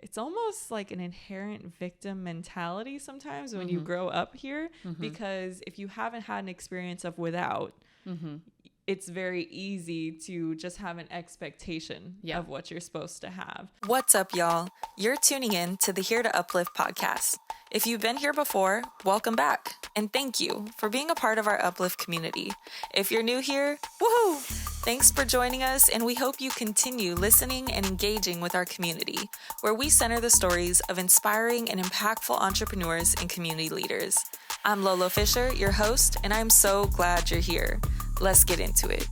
it's almost like an inherent victim mentality sometimes when you grow up here, because if you haven't had an experience of without, it's very easy to just have an expectation of what you're supposed to have. What's up, y'all? You're tuning in to the Here to Uplift podcast. If you've been here before, welcome back. And thank you for being a part of our Uplift community. If you're new here, woohoo! Thanks for joining us, and we hope you continue listening and engaging with our community, where we center the stories of inspiring and impactful entrepreneurs and community leaders. I'm Lolo Fisher, your host, and I'm so glad you're here. Let's get into it.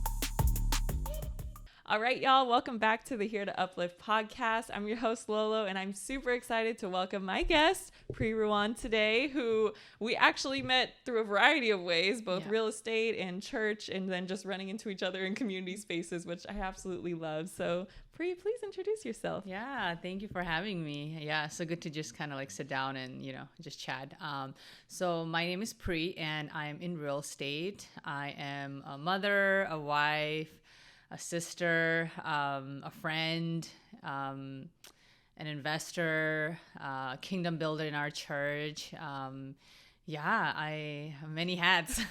All right, y'all, welcome back to the Here to Uplift podcast. I'm your host, Lolo, and I'm super excited to welcome my guest, Pri Ruan, today, who we actually met through a variety of ways, both real estate and church, and then just running into each other in community spaces, which I absolutely love. So, Pri, please introduce yourself. Yeah, thank you for having me. Yeah, so good to just kind of like sit down and, just chat. So my name is Pri, and I'm in real estate. I am a mother, a wife, a sister, a friend, an investor, a kingdom builder in our church. I have many hats.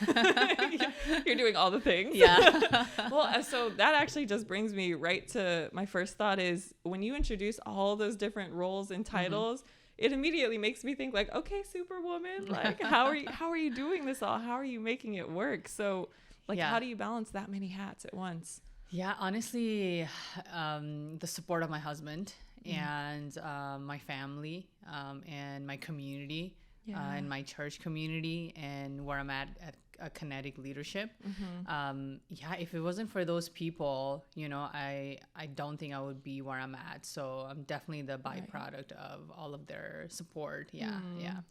You're doing all the things. Yeah. Well, so that actually just brings me right to my first thought is when you introduce all those different roles and titles, it immediately makes me think like, okay, Superwoman, like how are you doing this all? How are you making it work? So how do you balance that many hats at once? Yeah, honestly, the support of my husband and my family and my community and my church community and where I'm at Kinetic Leadership. If it wasn't for those people, I don't think I would be where I'm at. So I'm definitely the byproduct of all of their support. Yeah.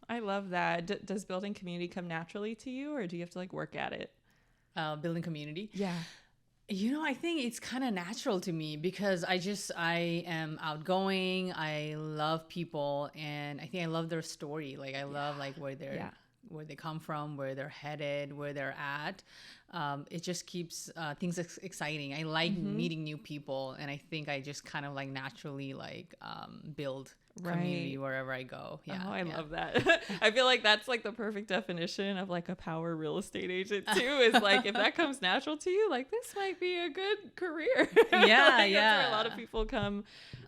I love that. Does building community come naturally to you, or do you have to work at it? Building community? Yeah. I think it's kind of natural to me because I am outgoing. I love people, and I think I love their story. I love where they come from, where they're headed, where they're at. It just keeps things exciting. I like meeting new people, and I think I just kind of naturally build community wherever I go. Yeah. Oh, I love that. I feel like that's the perfect definition of a power real estate agent too, is if that comes natural to you, this might be a good career. Yeah. That's where a lot of people come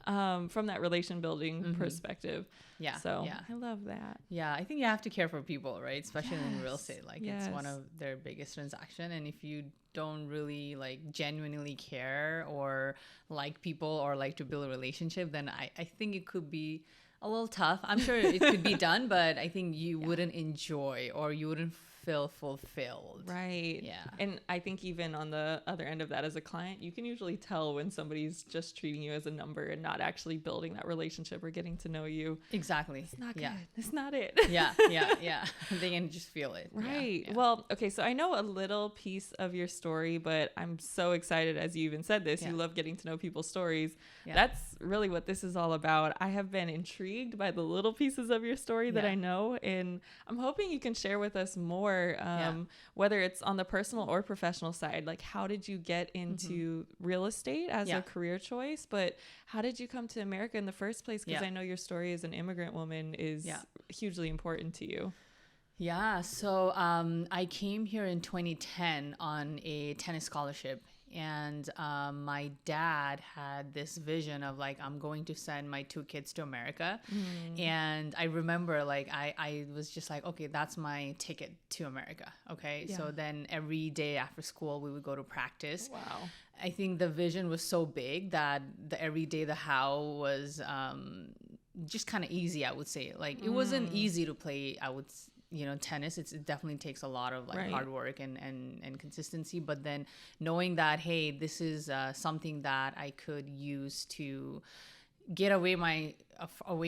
from that relation building perspective. Yeah. So I love that. Yeah. I think you have to care for people, right? Especially in real estate. It's one of their biggest transactions. And if you don't really genuinely care or like people or like to build a relationship, then I think it could be a little tough. I'm sure it could be done, but I think you wouldn't enjoy or you wouldn't feel fulfilled. Right. Yeah. And I think even on the other end of that, as a client, you can usually tell when somebody's just treating you as a number and not actually building that relationship or getting to know you. Exactly. It's not good. It's not it. Yeah. They can just feel it. Right. Yeah. Well, okay. So I know a little piece of your story, but I'm so excited, as you even said this, you love getting to know people's stories. Yeah. That's really what this is all about. I have been intrigued by the little pieces of your story that I know, and I'm hoping you can share with us more, whether it's on the personal or professional side. How did you get into real estate as a career choice, but how did you come to America in the first place? Because I know your story as an immigrant woman is hugely important to you. Yeah. So I came here in 2010 on a tennis scholarship. And my dad had this vision of I'm going to send my 2 kids to America. And I remember I was just okay, that's my ticket to America. Okay. Yeah. So then every day after school, we would go to practice. Wow. I think the vision was so big that every day the how was just kind of easy, I would say. It wasn't easy to play, I would tennis, it definitely takes a lot of hard work and consistency. But then knowing that, hey, this is something that I could use to get away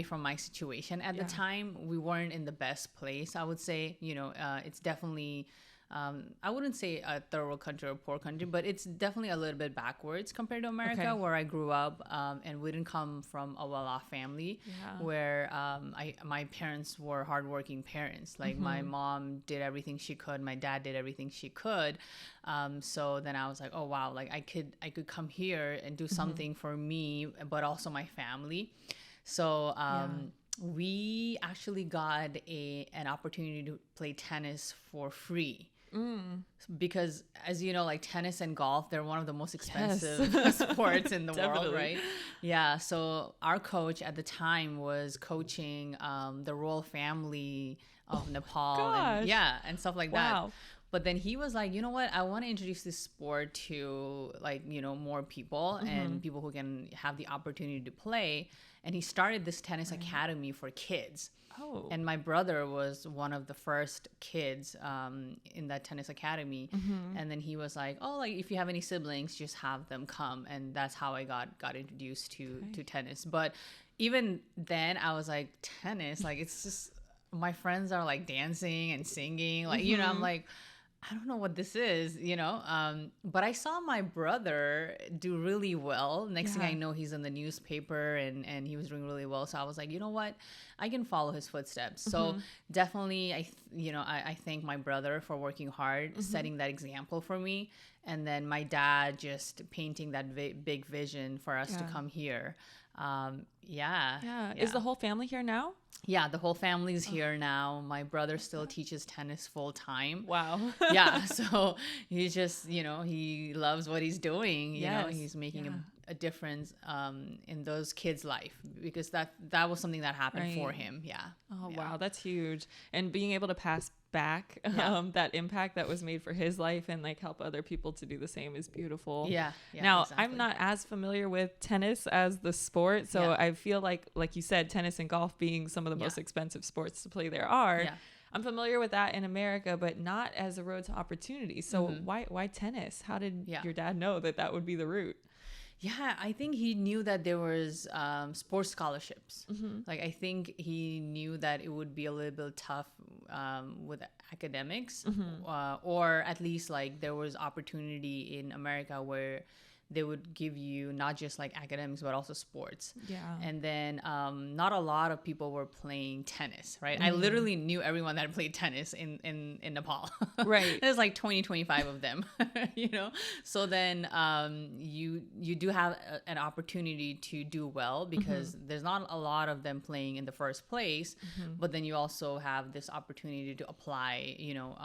from my situation at the time. We weren't in the best place, I would say. It's definitely I wouldn't say a third world country or a poor country, but it's definitely a little bit backwards compared to America, where I grew up, and we didn't come from a well-off family, where my parents were hardworking parents. My mom did everything she could, my dad did everything she could. So then I was oh wow, I could come here and do something for me, but also my family. So we actually got an opportunity to play tennis for free. Because as you know, like tennis and golf, they're one of the most expensive sports in the world, right? Yeah. So our coach at the time was coaching the royal family of Nepal and stuff like that. But then he was like, you know what? I want to introduce this sport to like, you know, more people and people who can have the opportunity to play. And he started this tennis academy for kids. Oh. And my brother was one of the first kids in that tennis academy. And then he was like, oh, like if you have any siblings, just have them come. And that's how I got introduced to tennis. But even then I was like, tennis, like it's just, my friends are like dancing and singing. Like, you know, I'm like, I don't know what this is, you know, but I saw my brother do really well. Next thing I know, he's in the newspaper and he was doing really well. So I was like, you know what, I can follow his footsteps. So definitely, I thank my brother for working hard, setting that example for me. And then my dad just painting that big vision for us to come here. Is the whole family here now? Yeah, the whole family's here now. My brother still teaches tennis full time. Wow. Yeah, so he's just, you know, he loves what he's doing. You know, he's making a difference in those kids' life because that was something that happened for him. Yeah. Oh, wow, that's huge. And being able to pass back that impact that was made for his life and like help other people to do the same is beautiful. Now I'm not as familiar with tennis as the sport, so I feel like you said, tennis and golf being some of the most expensive sports to play there are. I'm familiar with that in America, but not as a road to opportunity. So why tennis? How did your dad know that would be the route? Yeah, I think he knew that there was sports scholarships. Like, I think he knew that it would be a little bit tough with academics, or at least like there was opportunity in America where they would give you not just like academics, but also sports. Yeah. And then not a lot of people were playing tennis, right? I literally knew everyone that played tennis in Nepal. Right. There's like 25 of them, you know? So then you do have an opportunity to do well because there's not a lot of them playing in the first place, but then you also have this opportunity to apply, you know,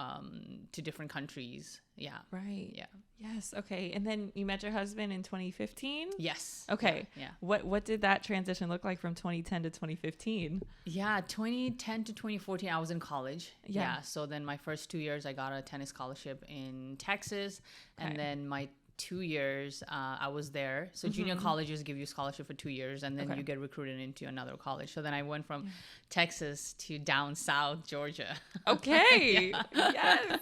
to different countries. Yeah. Right. Yeah. Yes. Okay. And then you met your husband in 2015? Yes. Okay. Yeah. What did that transition look like from 2010 to 2015? Yeah. 2010 to 2014, I was in college. Yeah. So then my first 2 years, I got a tennis scholarship in Texas. Okay. And then my 2 years I was there. So junior colleges give you scholarship for 2 years and then you get recruited into another college. So then I went from Texas to down south Georgia. Okay. Yes.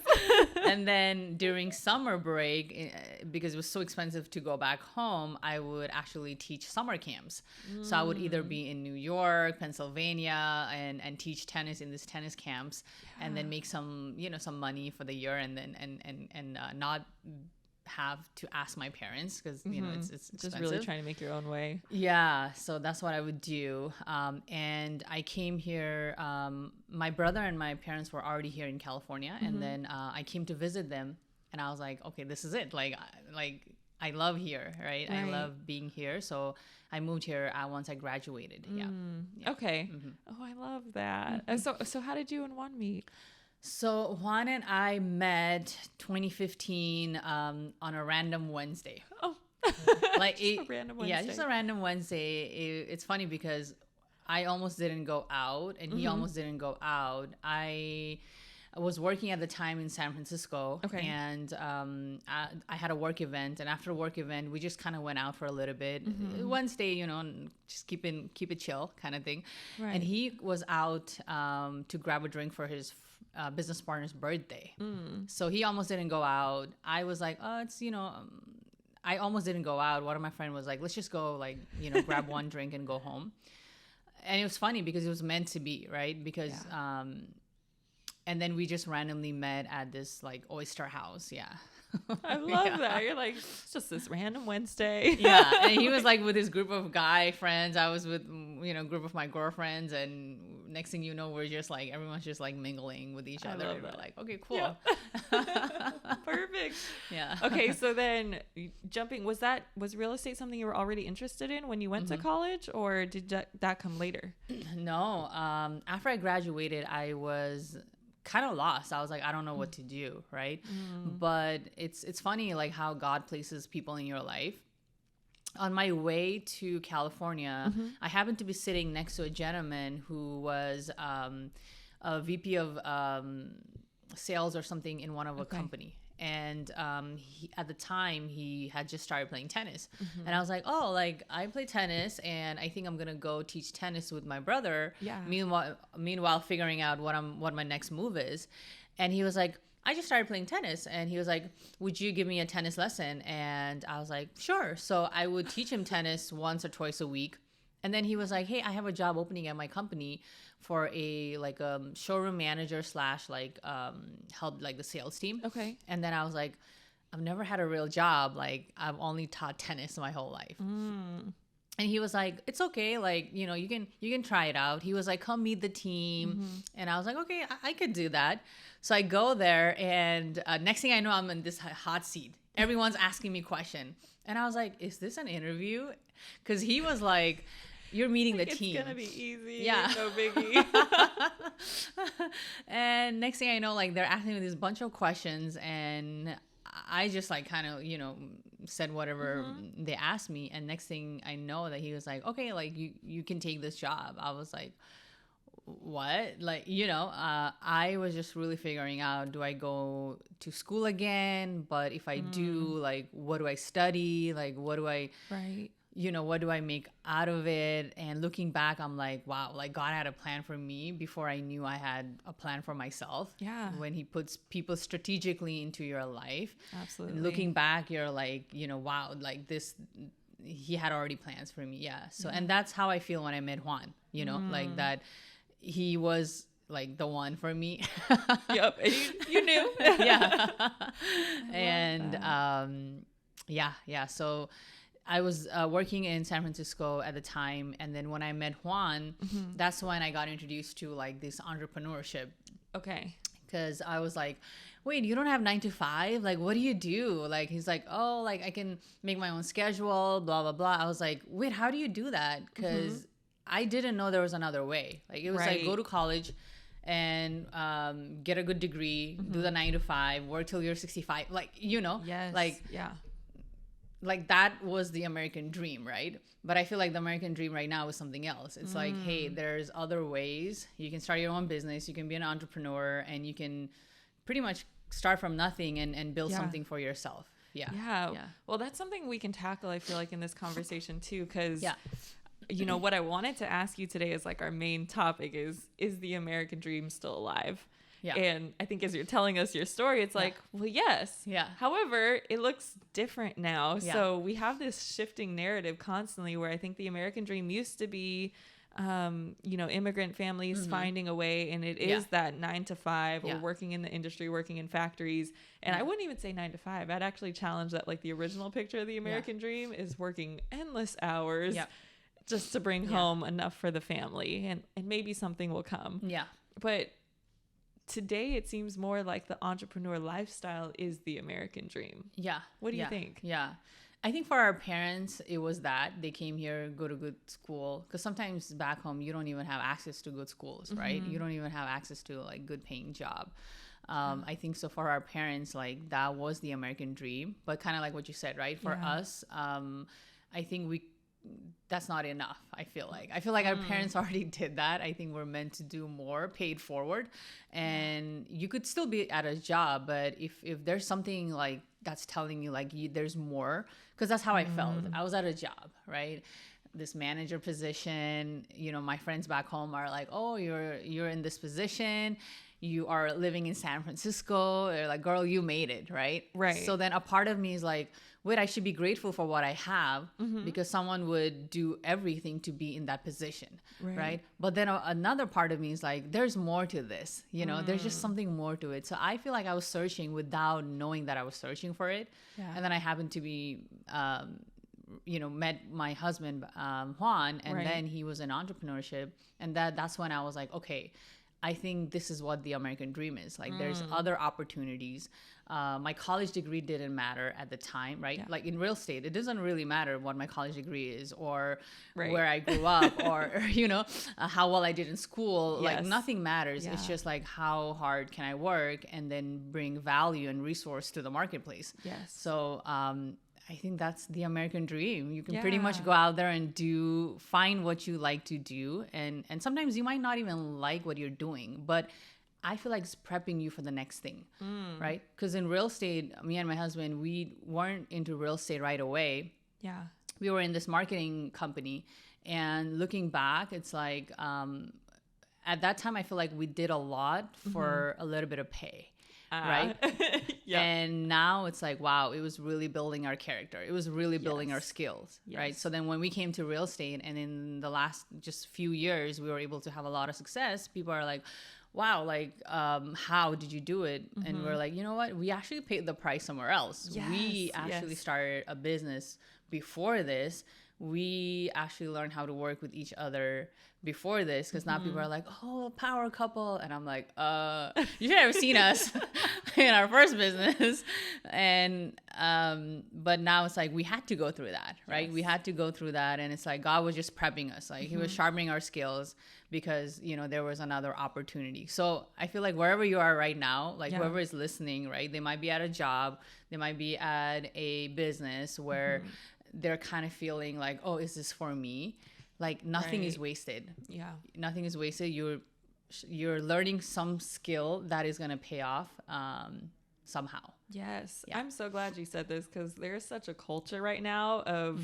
And then during summer break, because it was so expensive to go back home, I would actually teach summer camps. So I would either be in New York, Pennsylvania, and teach tennis in these tennis camps, and then make some money for the year, and then and not have to ask my parents because you know it's expensive. Just really trying to make your own way. Yeah, so that's what I would do. And I came here. My brother and my parents were already here in California, and then I came to visit them, and I was like, okay, this is it. Like I love here, right? I love being here, so I moved here once I graduated. Yeah. Okay. Oh, I love that. So how did you and Juan meet? So Juan and I met 2015 on a random Wednesday. Oh, like just a random Wednesday. Yeah, just a random Wednesday. It's funny because I almost didn't go out, and he almost didn't go out. I was working at the time in San Francisco, and I had a work event, and after a work event, we just kind of went out for a little bit. Wednesday, you know, just keep it chill kind of thing. Right. And he was out to grab a drink for his business partner's birthday. So he almost didn't go out. I was like, oh, it's, you know, I almost didn't go out. One of my friends was like, let's just go, like, you know, grab one drink and go home. And it was funny because it was meant to be, right? Because and then we just randomly met at this like oyster house. Yeah. I love that. You're like, it's just this random Wednesday. Yeah. And he was like with his group of guy friends. I was with, you know, a group of my girlfriends, and next thing you know, we're just like, everyone's just like mingling with each other. And we're like, okay, cool. Yeah. Perfect. Yeah. Okay. So then jumping, was real estate something you were already interested in when you went to college, or did that come later? No. After I graduated, I was kind of lost. I was like, I don't know what to do. Right. But it's funny, like how God places people in your life. On my way to California, I happened to be sitting next to a gentleman who was a VP of sales or something in one of a company. And at the time, he had just started playing tennis. And I was like, oh, like, I play tennis, and I think I'm going to go teach tennis with my brother. Yeah. Meanwhile, figuring out what my next move is. And he was like, I just started playing tennis. And he was like, would you give me a tennis lesson? And I was like, sure. So I would teach him tennis once or twice a week. And then he was like, hey, I have a job opening at my company for a showroom manager / help like the sales team. Okay. And then I was like, I've never had a real job. Like, I've only taught tennis my whole life. And he was like, it's okay. Like, you know, you can try it out. He was like, come meet the team. And I was like, okay, I could do that. So I go there, and next thing I know, I'm in this hot seat. Everyone's asking me questions. And I was like, is this an interview? Because he was like, you're meeting the team. It's going to be easy. Yeah. No biggie. And next thing I know, like, they're asking me this bunch of questions, and I just like kind of, you know, said whatever they asked me. And next thing I know, that he was like, okay, like, you can take this job. I was like, what? Like, you know, I was just really figuring out, do I go to school again? But if I do, like, what do I study? Like, what do I, you know, what do I make out of it? And looking back, I'm like, wow, like, God had a plan for me before I knew I had a plan for myself. Yeah. When he puts people strategically into your life. Absolutely. And looking back, you're like, you know, wow, like this, he had already plans for me. Yeah. So, and that's how I feel when I met Juan, you know, like that. He was like the one for me. Yep. And you knew. Yeah. And yeah. So I was working in San Francisco at the time. And then when I met Juan, that's when I got introduced to like this entrepreneurship. Okay. Because I was like, wait, you don't have 9 to 5? Like, what do you do? Like, he's like, oh, like, I can make my own schedule, blah, blah, blah. I was like, wait, how do you do that? Because I didn't know there was another way. Like, it was like, go to college and get a good degree, do the 9 to 5, work till you're 65. Like, you know, like, like that was the American dream, right? But I feel like the American dream right now is something else. It's like, hey, there's other ways. You can start your own business. You can be an entrepreneur, and you can pretty much start from nothing and build something for yourself. Yeah. Well, that's something we can tackle, I feel like, in this conversation too, because you know, what I wanted to ask you today is like our main topic is the American dream still alive? Yeah. And I think as you're telling us your story, it's like, well, yes. Yeah. However, it looks different now. Yeah. So we have this shifting narrative constantly where I think the American dream used to be, you know, immigrant families finding a way. And it is that 9 to 5 or working in the industry, working in factories. And I wouldn't even say 9 to 5. I'd actually challenge that, like, the original picture of the American dream is working endless hours just to bring home enough for the family. And maybe something will come. Yeah. But today it seems more like the entrepreneur lifestyle is the American dream. Yeah. What do you think? Yeah. I think for our parents, it was that they came here, go to good school. Because sometimes back home, you don't even have access to good schools, right? You don't even have access to like good paying job. I think so for our parents, like that was the American dream. But kind of like what you said, right? For us, I think that's not enough. I feel like our parents already did that. I think we're meant to do more, paid forward, and you could still be at a job, but if there's something like that's telling you like there's more, because that's how I felt. I was at a job, right? This manager position. You know, my friends back home are like, oh, you're in this position. You are living in San Francisco. They're like, girl, you made it, right? Right. So then a part of me is like, wait, I should be grateful for what I have because someone would do everything to be in that position, right? But then another part of me is like, there's more to this, you know, there's just something more to it. So I feel like I was searching without knowing that I was searching for it. Yeah. And then I happened to be met my husband, Juan, and Right. then he was in entrepreneurship. And that's when I was like, okay, I think this is what the American dream is. Like, there's other opportunities. My college degree didn't matter at the time, right? Yeah. Like in real estate, it doesn't really matter what my college degree is, or Right. where I grew up, or how well I did in school. Like, Yes. nothing matters. It's Yeah. just like, how hard can I work and then bring value and resource to the marketplace. Yes. So I think that's the American dream. You can pretty much Yeah. go out there and find what you like to do. And sometimes you might not even like what you're doing, but I feel like it's prepping you for the next thing, right? Because in real estate, me and my husband, we weren't into real estate right away. Yeah. We were in this marketing company, and looking back, it's like at that time, I feel like we did a lot for a little bit of pay. Right. Yeah. And now it's like, wow, it was really building our character. It was really building our skills. Yes. Right. So then when we came to real estate, and in the last just few years, we were able to have a lot of success. People are like, wow, like, how did you do it? And we're like, you know what? We actually paid the price somewhere else. We Yes, actually yes. started a business before this. We actually learned how to work with each other before this, because now people are like, oh, power couple. And I'm like, you should have seen us in our first business. And but now it's like we had to go through that, right? Yes. We had to go through that. And it's like God was just prepping us. Like he was sharpening our skills, because there was another opportunity. So I feel like wherever you are right now, like whoever is listening, right, they might be at a job, they might be at a business where they're kind of feeling like, oh, is this for me? Like, nothing is wasted. Yeah. Nothing is wasted. You're learning some skill that is going to pay off somehow. Yes. Yeah. I'm so glad you said this, because there's such a culture right now of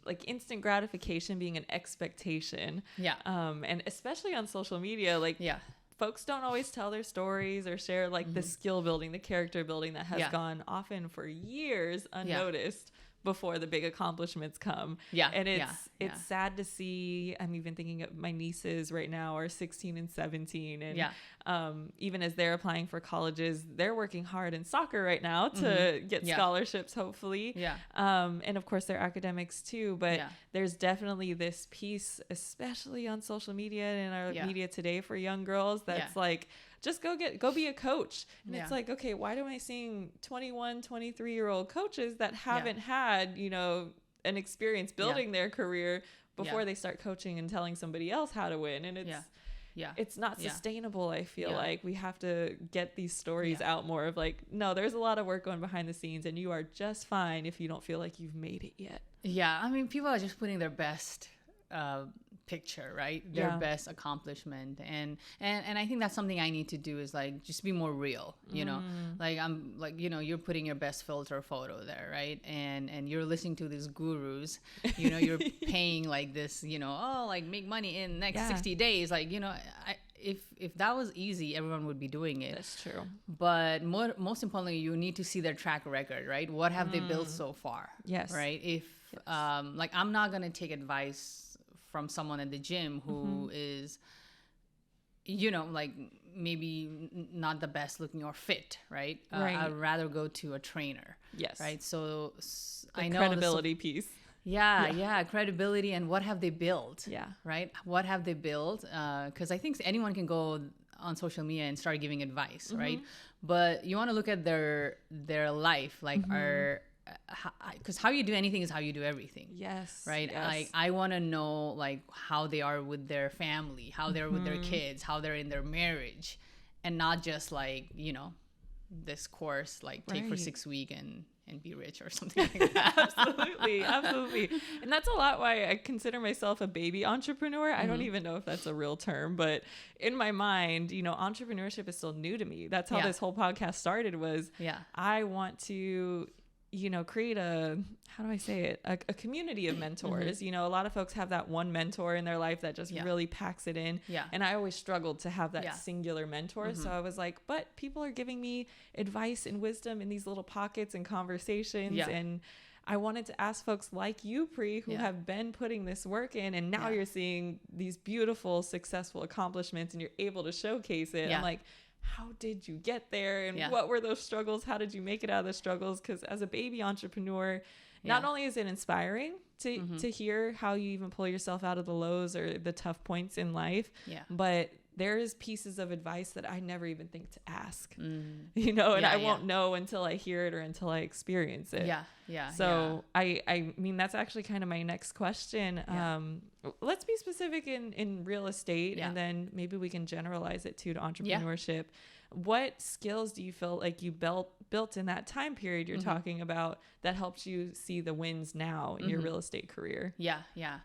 like instant gratification being an expectation. Yeah. And especially on social media, like Yeah. folks don't always tell their stories or share like the skill building, the character building that has gone often for years unnoticed before the big accomplishments come. Yeah. And Yeah. it's sad to see. I'm even thinking of my nieces right now are 16 and 17. And even as they're applying for colleges, they're working hard in soccer right now to get scholarships, hopefully. Yeah. And of course their academics too. But Yeah. there's definitely this piece, especially on social media and our media today for young girls, that's like, just go be a coach. And it's like, okay, why am I seeing 21, 23-year-old coaches that haven't had, an experience building their career before they start coaching and telling somebody else how to win? And it's not sustainable. I feel like we have to get these stories out more of like, no, there's a lot of work going behind the scenes, and you are just fine if you don't feel like you've made it yet. Yeah. I mean, people are just putting their best picture, right? Their best accomplishment. And I think that's something I need to do, is like just be more real, like I'm like, you're putting your best filter photo there, right? And you're listening to these gurus, you're paying like this, like make money in next 60 days. Like, if that was easy, everyone would be doing it. That's true. But most importantly, you need to see their track record, right? What have they built so far? Yes. Right? If like, I'm not going to take advice from someone at the gym who is, like maybe not the best looking or fit, right? I'd rather go to a trainer. Yes. Right. So the I know credibility piece. Yeah, credibility, and what have they built? Yeah. Right. What have they built? Because I think anyone can go on social media and start giving advice, right? But you want to look at their life, like because how you do anything is how you do everything. Yes. Right. Yes. Like, I want to know like how they are with their family, how they're with their kids, how they're in their marriage, and not just like, this course, like take for 6 weeks and be rich or something like that. Absolutely. And that's a lot why I consider myself a baby entrepreneur. I don't even know if that's a real term, but in my mind, entrepreneurship is still new to me. That's how this whole podcast started, was I want to create a community of mentors. A lot of folks have that one mentor in their life that just really packs it in. Yeah. And I always struggled to have that singular mentor. So I was like, but people are giving me advice and wisdom in these little pockets and conversations. Yeah. And I wanted to ask folks like you, Pri, who have been putting this work in, and now you're seeing these beautiful, successful accomplishments and you're able to showcase it. I'm like, how did you get there? And what were those struggles? How did you make it out of the struggles? Because as a baby entrepreneur, not only is it inspiring to hear how you even pull yourself out of the lows or the tough points in life, but there's pieces of advice that I never even think to ask, you know, and I won't know until I hear it or until I experience it. So I mean, that's actually kind of my next question. Let's be specific in real estate, and then maybe we can generalize it too to entrepreneurship. What skills do you feel like you built in that time period you're talking about that helped you see the wins now in your real estate career? The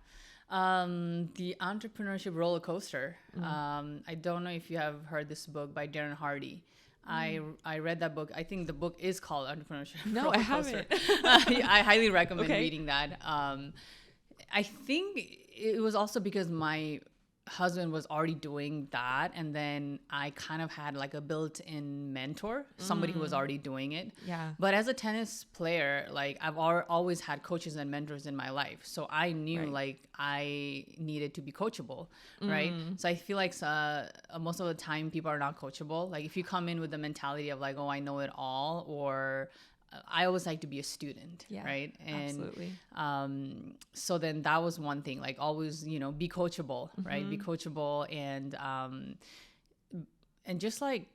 entrepreneurship roller coaster. I don't know if you have heard this book by Darren Hardy. I read that book. I think the book is called Entrepreneurship. No, roller I coaster. haven't. I highly recommend reading that. I think it was also because my husband was already doing that, and then I kind of had like a built-in mentor, somebody who was already doing it. But as a tennis player, like I've always had coaches and mentors in my life, so I knew like I needed to be coachable, right? So I feel like most of the time people are not coachable. Like if you come in with the mentality of like, oh, I know it all, or I always like to be a student, right? And absolutely. So then that was one thing, like always, you know, be coachable, right? Be coachable, and just like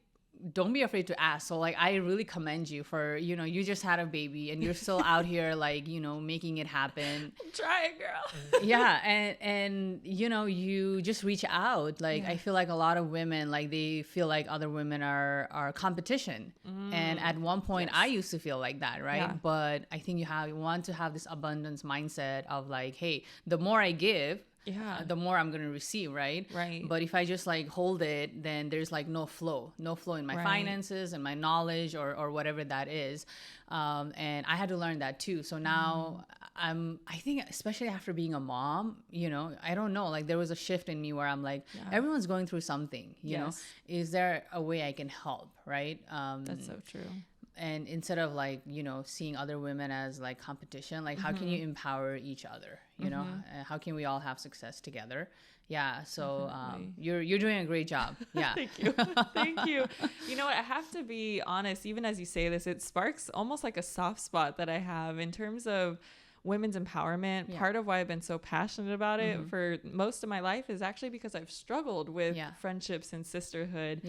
don't be afraid to ask. So like I really commend you for, you know, you just had a baby and you're still out here like, you know, making it happen. I'm trying, girl. And you know, you just reach out. Like I feel like a lot of women, like they feel like other women are competition. And at one point I used to feel like that, right? But I think you want to have this abundance mindset of like, hey, the more I give, the more I'm going to receive, right? But if I just like hold it, then there's like no flow in my finances and my knowledge or whatever that is. And I had to learn that too. So now I think especially after being a mom, you know, I don't know, like there was a shift in me where I'm like, everyone's going through something, you know, is there a way I can help? Right. That's so true. And instead of like, you know, seeing other women as like competition, like how can you empower each other? You know, how can we all have success together? So you're doing a great job. Thank you. Thank you. You know what? I have to be honest, even as you say this, it sparks almost like a soft spot that I have in terms of women's empowerment. Part of why I've been so passionate about it for most of my life is actually because I've struggled with friendships and sisterhood.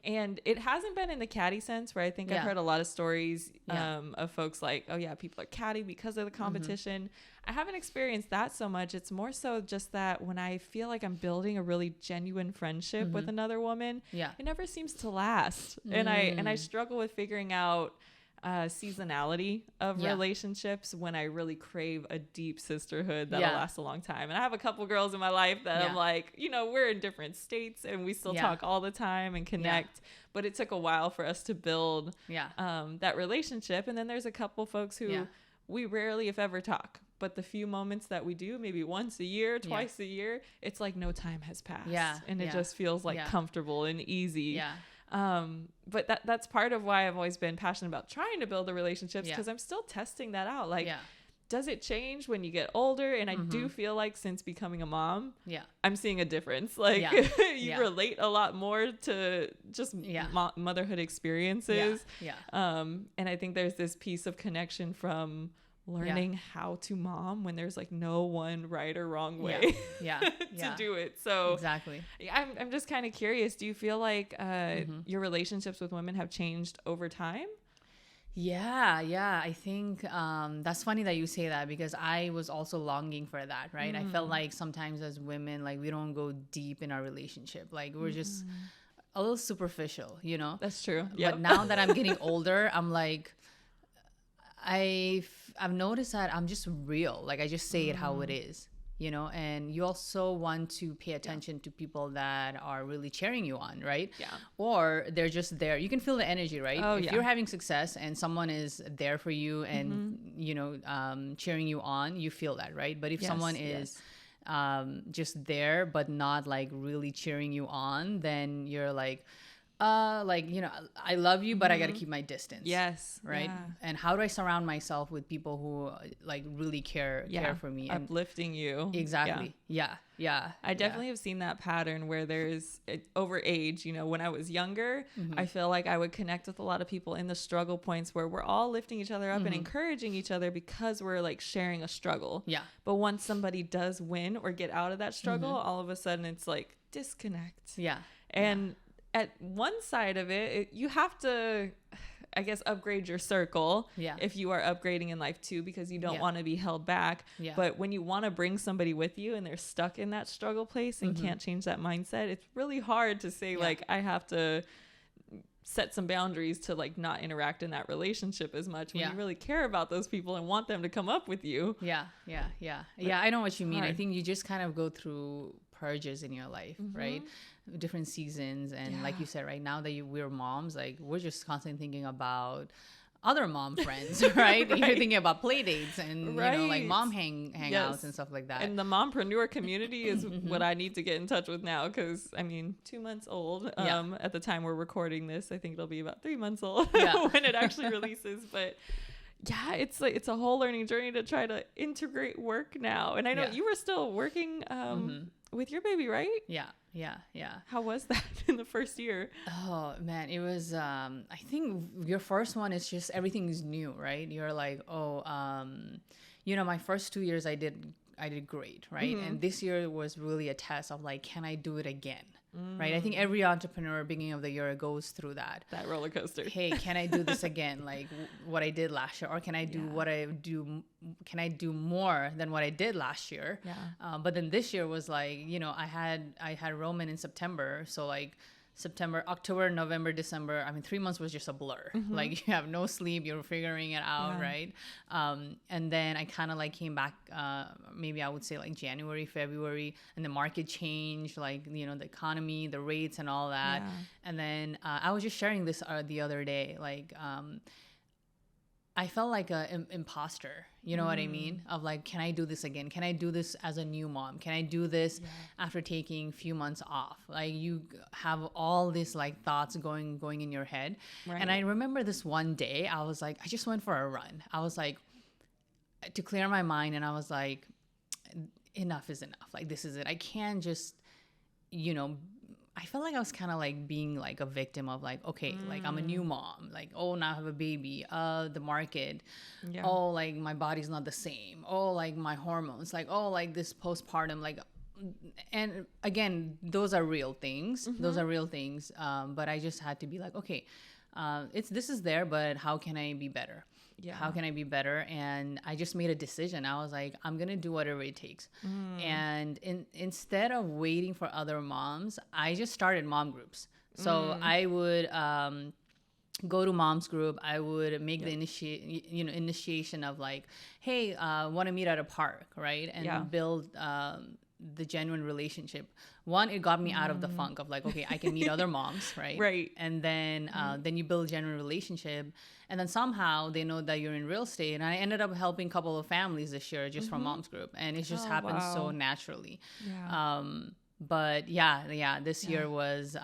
And it hasn't been in the catty sense where I think I've heard a lot of stories of folks like, oh yeah, people are catty because of the competition. I haven't experienced that so much. It's more so just that when I feel like I'm building a really genuine friendship with another woman, it never seems to last. And I struggle with figuring out seasonality of relationships when I really crave a deep sisterhood that'll last a long time. And I have a couple girls in my life that I'm like, you know, we're in different states and we still talk all the time and connect, but it took a while for us to build that relationship. And then there's a couple folks who we rarely, if ever, talk. But the few moments that we do, maybe once a year, twice a year, it's like no time has passed. And it just feels like comfortable and easy. But that's part of why I've always been passionate about trying to build the relationships, because I'm still testing that out. Like, does it change when you get older? And I do feel like since becoming a mom, I'm seeing a difference. Like you relate a lot more to just motherhood experiences. And I think there's this piece of connection from learning how to mom when there's like no one right or wrong way to do it. So exactly. I'm just kind of curious. Do you feel like your relationships with women have changed over time? I think that's funny that you say that, because I was also longing for that, right? I felt like sometimes as women, like we don't go deep in our relationship. Like we're just a little superficial, you know? That's true. But now that I'm getting older, I'm like, I've noticed that I'm just real. Like I just say it how it is, you know, and you also want to pay attention to people that are really cheering you on, right? Or they're just there. You can feel the energy, right? If you're having success and someone is there for you and, you know, cheering you on, you feel that, right? But if someone is just there, but not like really cheering you on, then you're like, Like, you know, I love you, but I got to keep my distance. Yes. Right. Yeah. And how do I surround myself with people who like really care for me, and uplifting you. Exactly. Yeah. I definitely have seen that pattern where there's over age, you know, when I was younger, I feel like I would connect with a lot of people in the struggle points where we're all lifting each other up and encouraging each other because we're like sharing a struggle. Yeah. But once somebody does win or get out of that struggle, all of a sudden it's like disconnect. Yeah. And at one side of it, you have to, I guess, upgrade your circle if you are upgrading in life too, because you don't want to be held back. But when you want to bring somebody with you and they're stuck in that struggle place and can't change that mindset, it's really hard to say like, I have to set some boundaries to like not interact in that relationship as much when you really care about those people and want them to come up with you. Yeah, I know what you mean. I think you just kind of go through purges in your life, right? Different seasons, and like you said, right now that we're moms, like we're just constantly thinking about other mom friends, right? You're thinking about play dates and you know, like mom hangouts and stuff like that. And the mompreneur community is what I need to get in touch with now, because I mean, 2 months old at the time we're recording this. I think it'll be about 3 months old when it actually releases. But yeah, it's a whole learning journey to try to integrate work now. And I know you were still working with your baby, right? Yeah. How was that in the first year? Oh man, it was I think your first one is just everything's new, right? You're like, you know, my first 2 years I did great, right? And this year was really a test of like, can I do it again? Right? I think every entrepreneur beginning of the year goes through that roller coaster. Hey, can I do this again? Like what I did last year, or can I do can I do more than what I did last year? But then this year was like, you know, I had Roman in September, so like September, October, November, December. I mean, 3 months was just a blur. Like you have no sleep, you're figuring it out, right? And then I kind of like came back, maybe I would say like January, February, and the market changed, like, you know, the economy, the rates and all that. And then I was just sharing this the other day, like, I felt like an imposter, you know what I mean? Of like, can I do this again? Can I do this as a new mom? Can I do this after taking a few months off? Like you have all these like thoughts going in your head. Right. And I remember this one day, I was like, I just went for a run. I was like, to clear my mind. And I was like, enough is enough. Like, this is it. I can't just, you know, I felt like I was kind of like being like a victim of like, okay, like I'm a new mom, like, oh, now I have a baby, the market, oh, like my body's not the same, oh, like my hormones, like, oh, like this postpartum, like, and again, those are real things. Those are real things. But I just had to be like, okay, this is there, but how can I be better? How can I be better? And I just made a decision. I was like, I'm going to do whatever it takes. And instead of waiting for other moms, I just started mom groups. So I would go to mom's group. I would make the initiation of like, hey, want to meet at a park, right? And build the genuine relationship. One, it got me out of the funk of like, okay, I can meet other moms, right? Right. And then then you build a genuine relationship. And then somehow they know that you're in real estate. And I ended up helping a couple of families this year just from mom's group. And it just happened so naturally. But this year was,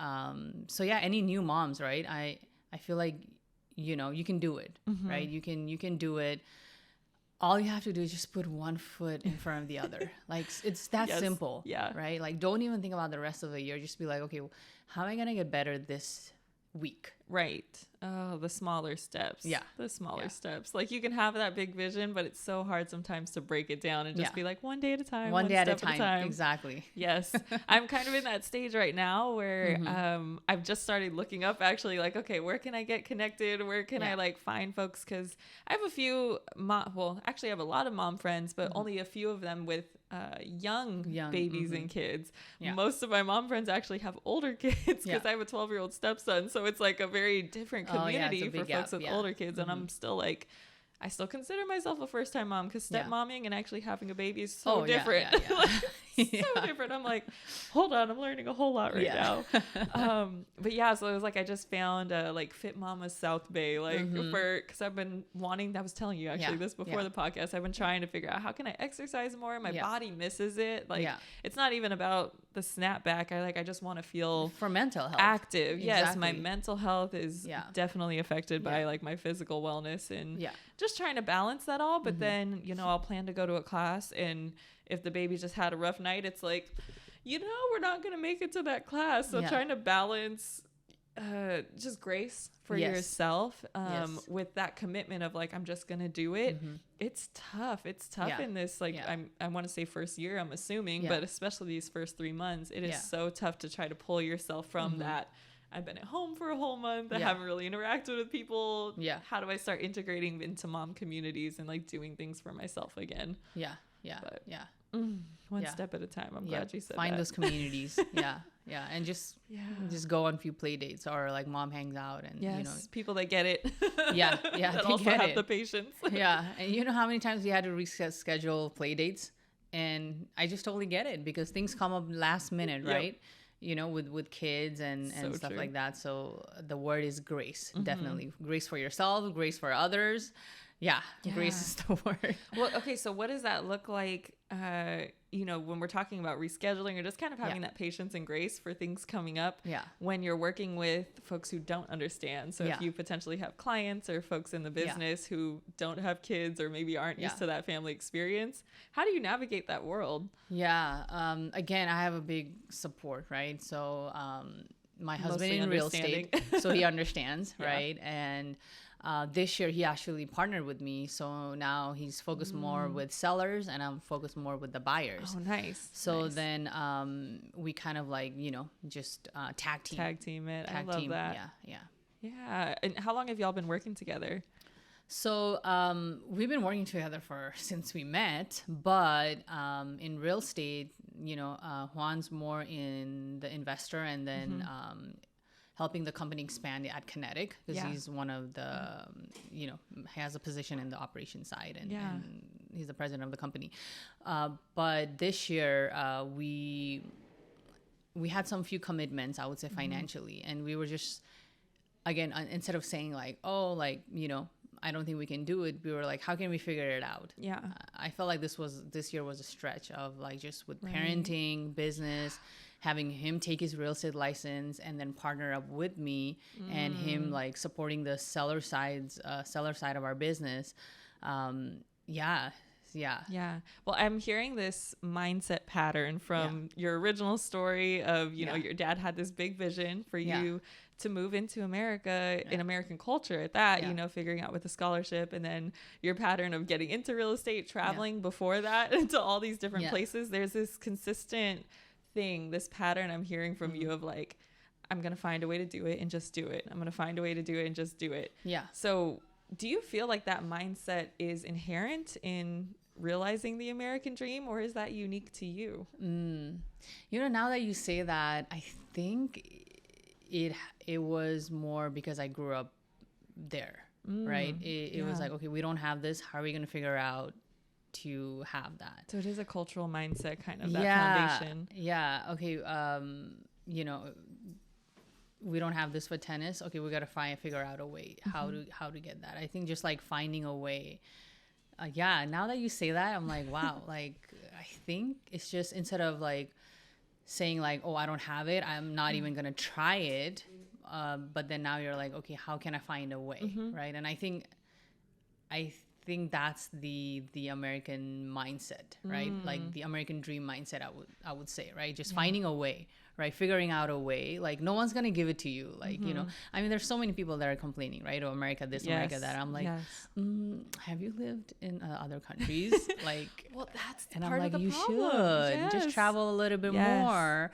any new moms, right? I feel like, you know, you can do it, right? You can do it. All you have to do is just put one foot in front of the other. Like, it's that simple, right? Like, don't even think about the rest of the year. Just be like, okay, how am I going to get better this week? Right. Oh, the smaller steps. The smaller steps. Like, you can have that big vision, but it's so hard sometimes to break it down and just be like, one day at a time. One day at a time. Exactly. Yes. I'm kind of in that stage right now where I've just started looking up actually like, okay, where can I get connected? Where can I like find folks? Because I have a few, actually I have a lot of mom friends, but only a few of them with young babies and kids. Most of my mom friends actually have older kids because I have a 12-year-old stepson. So it's like a very different community for folks with older kids. And I'm still like, I still consider myself a first-time mom because stepmomming and actually having a baby is so different. so different. I'm like, hold on, I'm learning a whole lot right now. But yeah, so it was like I just found like Fit Mama South Bay, like because I've been wanting. I was telling you actually this before the podcast. I've been trying to figure out how can I exercise more. My body misses it. Like it's not even about the snapback. I just want to feel for mental health active. Yes, my mental health is definitely affected by like my physical wellness and just trying to balance that all. But then I'll plan to go to a class, and if the baby just had a rough night, it's like, we're not gonna make it to that class. So trying to balance just grace for yourself with that commitment of like, I'm just gonna do it. It's tough in this like I want to say first year, I'm assuming, but especially these first 3 months, it is so tough to try to pull yourself from that. I've been at home for a whole month. I haven't really interacted with people. How do I start integrating into mom communities and like doing things for myself again? One step at a time. I'm glad you said find that. Those communities. And just go on a few play dates, or like mom hangs out, and people that get it. That also have the patience. And you know how many times we had to reschedule play dates, and I just totally get it, because things come up last minute, right? With kids and stuff like that. So the word is grace. Definitely grace for yourself, grace for others. Grace is the word. Well, okay, so what does that look like, when we're talking about rescheduling, or just kind of having that patience and grace for things coming up when you're working with folks who don't understand? So if you potentially have clients or folks in the business who don't have kids or maybe aren't used to that family experience, how do you navigate that world? Again, I have a big support, right? So my husband in real estate, so he understands, right? And this year he actually partnered with me, so now he's focused more with sellers, and I'm focused more with the buyers. Oh, nice. So then we kind of like just tag team it. I love that. Yeah. And how long have y'all been working together? So we've been working together since we met, but in real estate, Juan's more in the investor, and then helping the company expand at Kinetic, because he's one of the, has a position in the operation side, and he's the president of the company. But this year, we had some few commitments, I would say, financially, and we were just, again, instead of saying like, I don't think we can do it, we were like, how can we figure it out? I felt like this year was a stretch of like just with parenting, business, having him take his real estate license and then partner up with me, and him like supporting the seller side of our business. Well, I'm hearing this mindset pattern from your original story of, your dad had this big vision for you to move into America, in American culture at that, figuring out with the scholarship, and then your pattern of getting into real estate, traveling before that into all these different places. There's this consistent thing, this pattern I'm hearing from you of like, I'm going to find a way to do it and just do it. I'm going to find a way to do it and just do it. So do you feel like that mindset is inherent in realizing the American dream, or is that unique to you? Now that you say that, I think it was more because I grew up there, right? It was like, okay, we don't have this. How are we going to figure out to have that? So it is a cultural mindset, kind of that foundation. Okay. We don't have this for tennis. Okay, we got to figure out a way how to get that. I think just like finding a way. Now that you say that, I'm like, wow. Like, I think it's just, instead of like saying like, oh, I don't have it, I'm not even gonna try it. But then now you're like, okay, how can I find a way, right? And I think that's the American mindset, right? Like the American dream mindset, I would say, right? Just finding a way, right? Figuring out a way. Like, no one's gonna give it to you. Like, I mean, there's so many people that are complaining, right? Oh, America this, America that. I'm like, have you lived in other countries? Like, well, that's and part I'm like, of the you problem. should just travel a little bit more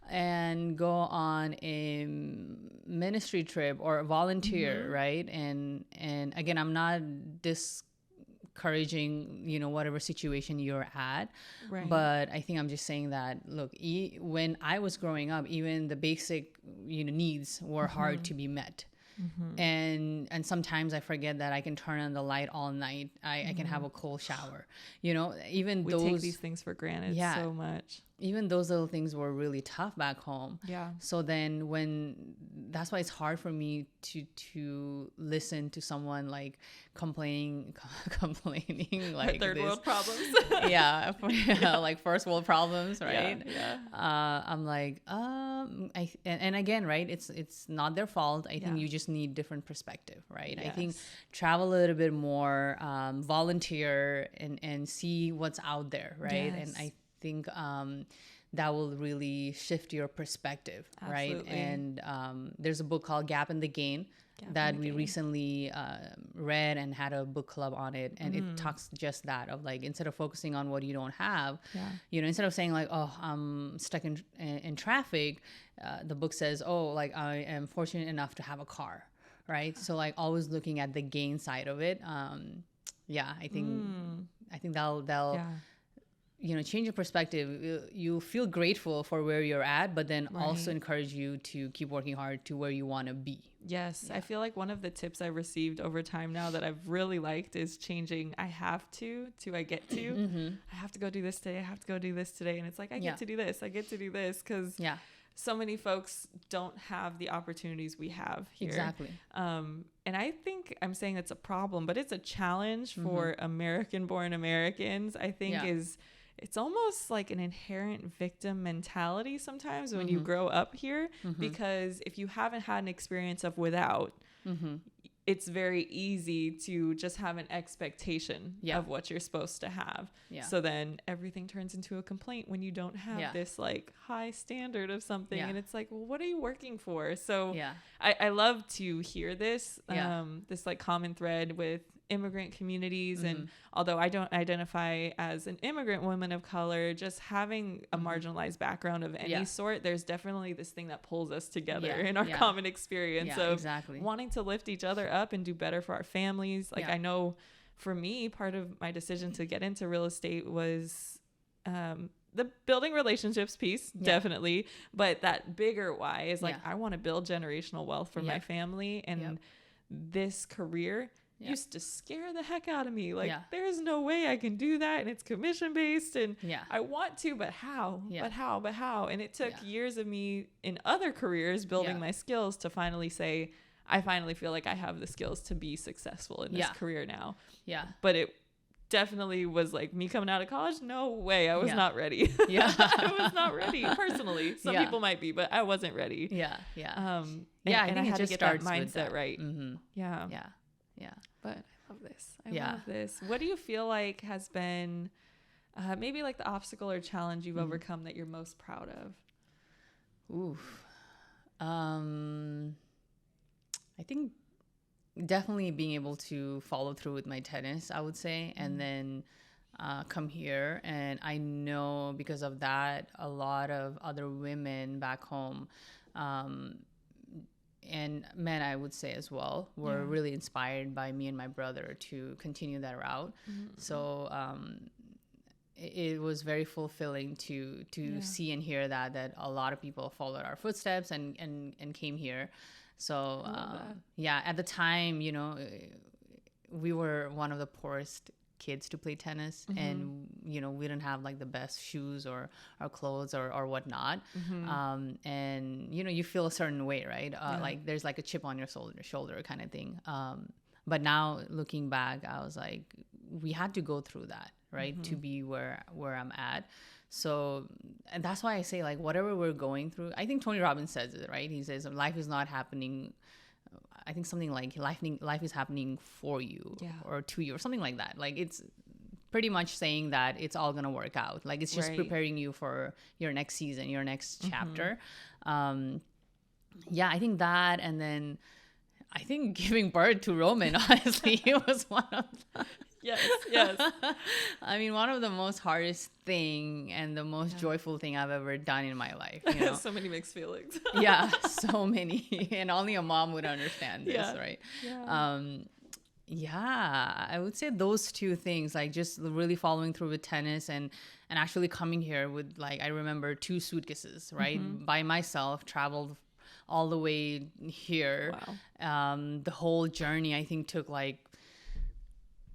and go on a ministry trip or volunteer, right? And again, I'm not discouraging, whatever situation you're at, right? But I think I'm just saying that, look, when I was growing up, even the basic, needs were hard to be met. And sometimes I forget that I can turn on the light all night. I can have a cold shower. Even we take these things for granted so much. even those little things were really tough back home. Yeah. So then that's why it's hard for me to listen to someone like complaining like third world problems. Yeah, like first world problems, right? Yeah. I'm like, and again, right? It's not their fault. I think you just need different perspective, right? Yes. I think travel a little bit more, volunteer and see what's out there, right? Yes. And I think that will really shift your perspective. Absolutely. Right? And there's a book called Gap in the Gain that we recently read and had a book club on it, and it talks just that of like, instead of focusing on what you don't have, instead of saying like, oh, I'm stuck in traffic, the book says, oh, like I am fortunate enough to have a car, right? So like always looking at the gain side of it. I think that'll change your perspective. You feel grateful for where you're at, but then also encourage you to keep working hard to where you want to be. Yes. I feel like one of the tips I've received over time now that I've really liked is changing I have to I get to. I have to go do this today. I have to go do this today. And it's like, I get to do this. I get to do this because so many folks don't have the opportunities we have here. Exactly. And I think I'm saying it's a problem, but it's a challenge for American-born Americans, I think it's almost like an inherent victim mentality sometimes when you grow up here, because if you haven't had an experience of without, it's very easy to just have an expectation of what you're supposed to have. So then everything turns into a complaint when you don't have this like high standard of something. And it's like, well, what are you working for? So I love to hear this, this like common thread with immigrant communities. And although I don't identify as an immigrant woman of color, just having a marginalized background of any sort, there's definitely this thing that pulls us together in our common experience of wanting to lift each other up and do better for our families. Like I know for me, part of my decision to get into real estate was the building relationships piece, definitely. But that bigger why is like, I want to build generational wealth for my family. And this career used to scare the heck out of me. Like, there's no way I can do that. And it's commission based. And I want to, but how? But how? And it took years of me in other careers building my skills to finally say, I finally feel like I have the skills to be successful in this career now. But it definitely was like me coming out of college. No way. I was not ready. I was not ready personally. Some people might be, but I wasn't ready. I think I had to just get that mindset right. Yeah. But I love this. I love this. What do you feel like has been maybe like the obstacle or challenge you've overcome that you're most proud of? Oof. I think definitely being able to follow through with my tennis, I would say, and then come here. And I know because of that, a lot of other women back home, and men, I would say as well, were really inspired by me and my brother to continue that route. So it was very fulfilling to see and hear that a lot of people followed our footsteps and came here. So at the time, we were one of the poorest kids to play tennis, and we didn't have like the best shoes or clothes or whatnot. And you feel a certain way, right? Like there's like a chip on your shoulder kind of thing. But now looking back, I was like, we had to go through that, right, to be where I'm at. So, and that's why I say, like, whatever we're going through, I think Tony Robbins says it, right? He says life is not happening. I think something like life is happening for you or to you or something like that. Like, it's pretty much saying that it's all going to work out. Like, it's just preparing you for your next season, your next chapter. I think that, and then I think giving birth to Roman, honestly, it was one of the... Yes. I mean, one of the most hardest thing and the most joyful thing I've ever done in my life. So many mixed feelings. So many. And only a mom would understand this, right? I would say those two things, like just really following through with tennis and actually coming here with, like, I remember 2 suitcases, right? By myself, traveled all the way here. Wow. The whole journey, I think, took like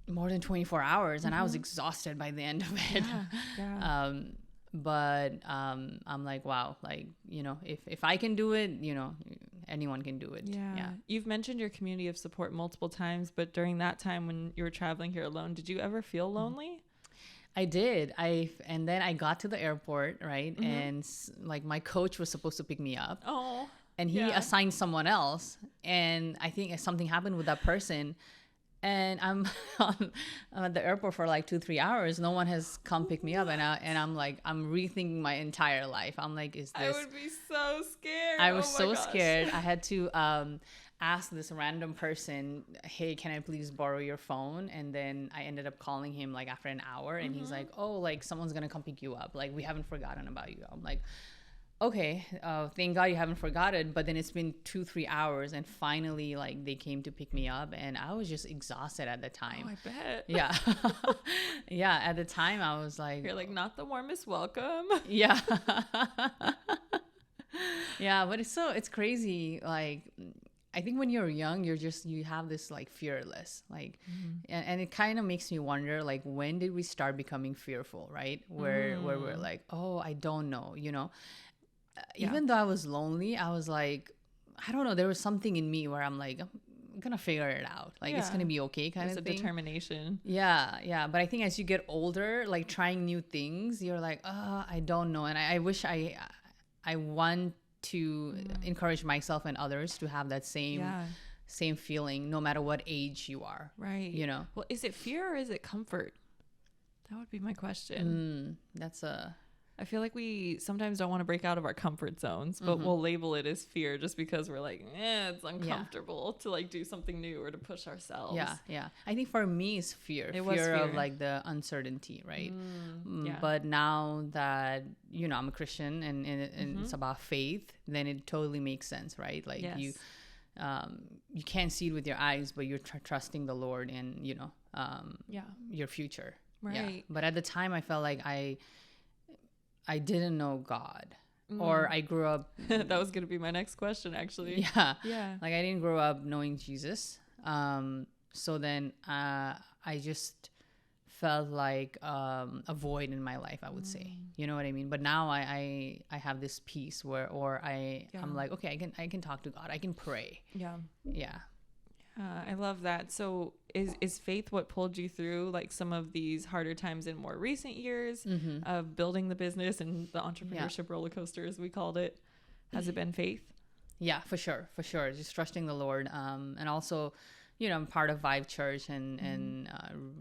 more than 24 hours, and I was exhausted by the end of it. But I'm like, wow, like, you know, if I can do it, you know, anyone can do it. Yeah. You've mentioned your community of support multiple times, but during that time when you were traveling here alone, did you ever feel lonely? I did. And then I got to the airport, right? And like my coach was supposed to pick me up. Oh. And he assigned someone else. And I think something happened with that person. And I'm at the airport for like 2-3 hours. No one has come pick me up. And I'm like, I'm rethinking my entire life. I'm like, is this... I would be so scared. I was so scared. I had to ask this random person, hey, can I please borrow your phone? And then I ended up calling him like after an hour. And he's like, oh, like someone's going to come pick you up. Like, we haven't forgotten about you. I'm like, okay, thank God you haven't forgotten. But then it's been 2-3 hours, and finally, like, they came to pick me up, and I was just exhausted at the time. Oh, I bet. Yeah. Yeah, at the time, I was like... You're like, not the warmest welcome. Yeah. Yeah, but it's crazy. Like, I think when you're young, you have this, like, fearless, like, and it kind of makes me wonder, like, when did we start becoming fearful, right? Where we're like, oh, I don't know, you know? Even though I was lonely, I was like, I don't know, there was something in me where I'm like, I'm gonna figure it out. Like, it's gonna be okay kind of thing. It's a determination. Yeah. But I think as you get older, like trying new things, you're like, I don't know. And I wish I want to encourage myself and others to have that same feeling, no matter what age you are. Right. You know? Well, is it fear or is it comfort? That would be my question. I feel like we sometimes don't want to break out of our comfort zones, but we'll label it as fear just because we're like, it's uncomfortable to like do something new or to push ourselves. Yeah. I think for me it's fear. Fear of like the uncertainty, right? But now that, you know, I'm a Christian and it's about faith, then it totally makes sense, right? Like you can't see it with your eyes, but you're trusting the Lord and, you know, your future. Right. Yeah. But at the time I felt like I didn't know God, or I grew up. That was going to be my next question, actually. Yeah. Like I didn't grow up knowing Jesus. So then I just felt like a void in my life, I would say. You know what I mean? But now I have this peace where, I'm like, okay, I can talk to God. I can pray. Yeah. I love that. So is faith what pulled you through like some of these harder times in more recent years of building the business and the entrepreneurship roller coaster, as we called it? Has it been faith? Yeah, for sure. Just trusting the Lord. And also, you know, I'm part of Vive Church and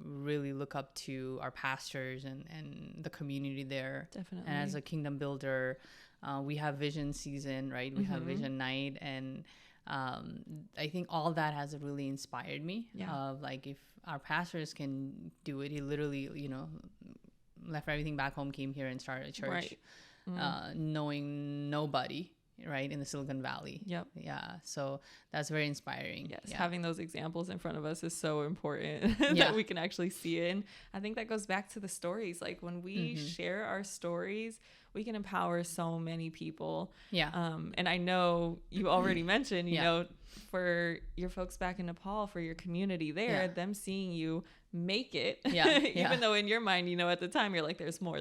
really look up to our pastors and the community there. Definitely. And as a kingdom builder, we have vision season, right? We have vision night, and I think all that has really inspired me of like, if our pastors can do it, he literally, you know, left everything back home, came here and started a church, knowing nobody, right, in the Silicon Valley. Yeah. So that's very inspiring. Yes. Having those examples in front of us is so important that we can actually see it. And I think that goes back to the stories. Like when we share our stories, we can empower so many people. And I know you already mentioned, you know, for your folks back in Nepal, for your community there, them seeing you make it, even though in your mind, you know, at the time you're like, there's more.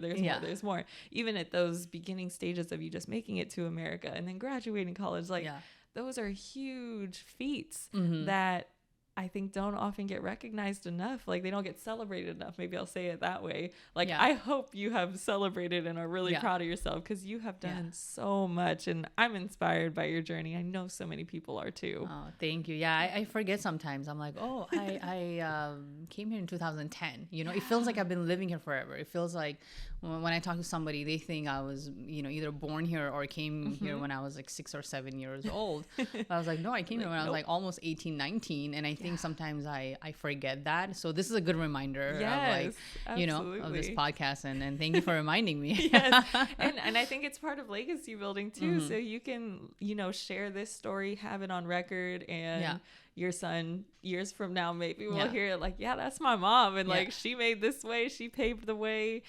Even at those beginning stages of you just making it to America and then graduating college, like those are huge feats that I think don't often get recognized enough. Like they don't get celebrated enough. Maybe I'll say it that way. Like I hope you have celebrated and are really proud of yourself, because you have done so much, and I'm inspired by your journey. I know so many people are too. Oh, thank you. Yeah, I forget sometimes. I'm like, oh, I came here in 2010. You know, it feels like I've been living here forever. It feels like when I talk to somebody, they think I was, you know, either born here or came here when I was like 6 or 7 years old. But I was like, no, I came here when I was like almost 18, 19. And I think sometimes I forget that. So this is a good reminder of like, you know, of this podcast. And thank you for reminding me. And I think it's part of legacy building too. So you can, you know, share this story, have it on record, and your son years from now maybe will hear it like, that's my mom, and like she made this way, she paved the way.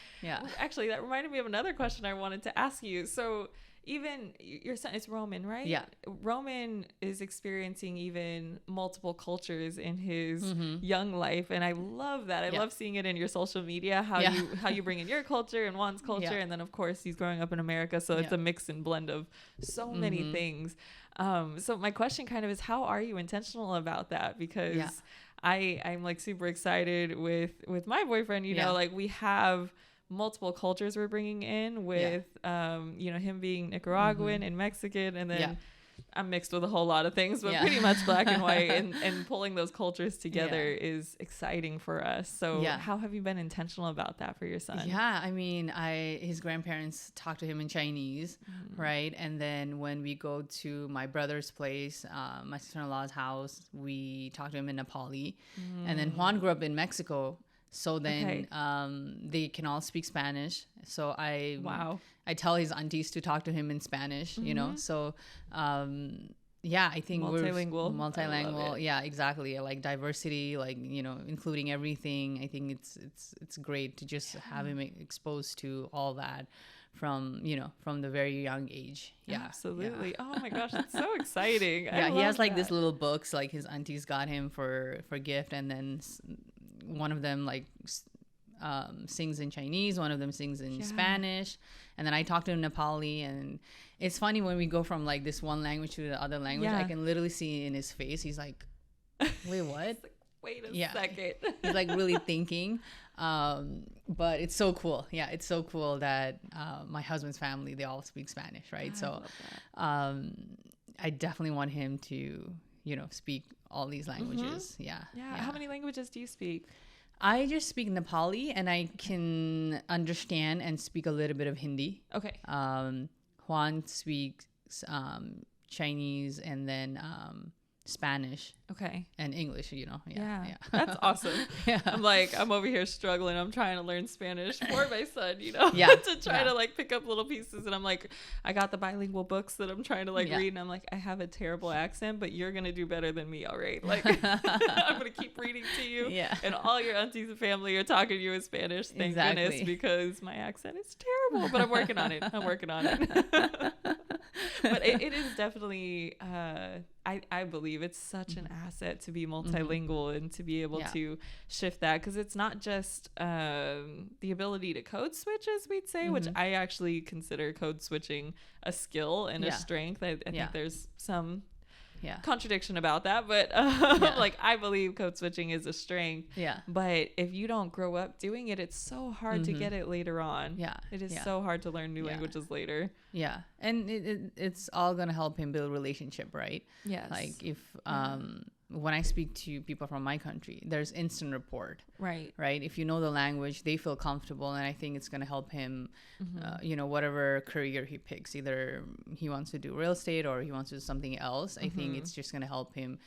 Actually, that reminded me of another question I wanted to ask you. So even your son is Roman, right? Yeah. Roman is experiencing even multiple cultures in his young life. And I love that. I love seeing it in your social media, how you bring in your culture and Juan's culture. And then of course he's growing up in America. So it's a mix and blend of so many things. So my question kind of is, how are you intentional about that? Because I'm like super excited with my boyfriend, you know, like we have multiple cultures we're bringing in with, you know, him being Nicaraguan and Mexican, and then I'm mixed with a whole lot of things, but pretty much black and white, and pulling those cultures together is exciting for us. So how have you been intentional about that for your son? Yeah, I mean, his grandparents talk to him in Chinese, right? And then when we go to my brother's place, my sister-in-law's house, we talk to him in Nepali. And then Juan grew up in Mexico. So then they can all speak Spanish. So I tell his aunties to talk to him in Spanish, you know. So I think multilingual. Yeah, exactly. Like diversity, like, you know, including everything. I think it's great to just have him exposed to all that from the very young age. Yeah, absolutely. Yeah. Oh my gosh, it's so exciting. Yeah, he has like this little books, like his aunties got him for gift, and then one of them like sings in Chinese, one of them sings in Spanish, and then I talk to him Nepali. And it's funny when we go from like this one language to the other language, I can literally see in his face, he's like, wait, what? Like, wait a second. He's like really thinking. But it's so cool. Yeah, it's so cool that my husband's family, they all speak Spanish, right? So I definitely want him to, you know, speak all these languages. Yeah. How many languages do you speak? I just speak Nepali, and I can understand and speak a little bit of Hindi. Okay. Juan speaks Chinese, and then Spanish. Okay. And English, you know. Yeah. That's awesome. I'm over here struggling. I'm trying to learn Spanish for my son, you know, to try to like pick up little pieces. And I'm like, I got the bilingual books that I'm trying to like read. And I'm like, I have a terrible accent, but you're going to do better than me. All right. Like I'm going to keep reading to you. Yeah. And all your aunties and family are talking to you in Spanish. Thank goodness, because my accent is terrible, but I'm working on it. But it is definitely, I believe it's such an asset to be multilingual and to be able to shift that, because it's not just the ability to code switch, as we'd say, which I actually consider code switching a skill and a strength. I think there's some contradiction about that, but like I believe code switching is a strength. But if you don't grow up doing it, it's so hard to get it later on. It is so hard to learn new languages later. And it's all gonna help him build relationship, right? Like if when I speak to people from my country, there's instant rapport, right? If you know the language, they feel comfortable, and I think it's going to help him, you know, whatever career he picks, either he wants to do real estate or he wants to do something else. I think it's just going to help him.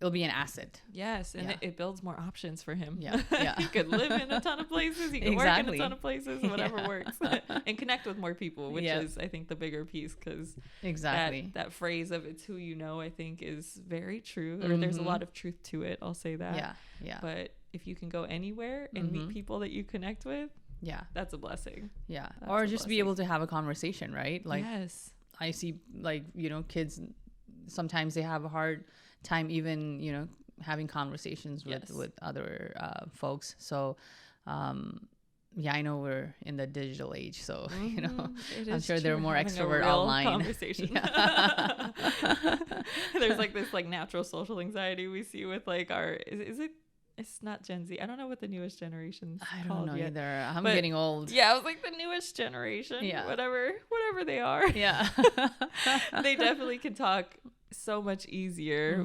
It'll be an asset. Yes, and it builds more options for him. He could live in a ton of places. He could work in a ton of places. Whatever works, and connect with more people, which is, I think, the bigger piece. Because that phrase of "it's who you know," I think, is very true. Or there's a lot of truth to it. I'll say that. But if you can go anywhere and meet people that you connect with, that's a blessing. Or just be able to have a conversation, right? Like, I see, like, you know, kids sometimes they have a hard time even, you know, having conversations with other folks. So I know we're in the digital age, so you know, I'm sure they're more extrovert online conversation. There's like this like natural social anxiety we see with like our is it it's not Gen Z. I don't know what the newest generation's called know yet. Either. I'm getting old. Yeah, I was like the newest generation. Whatever they are. They definitely can talk so much easier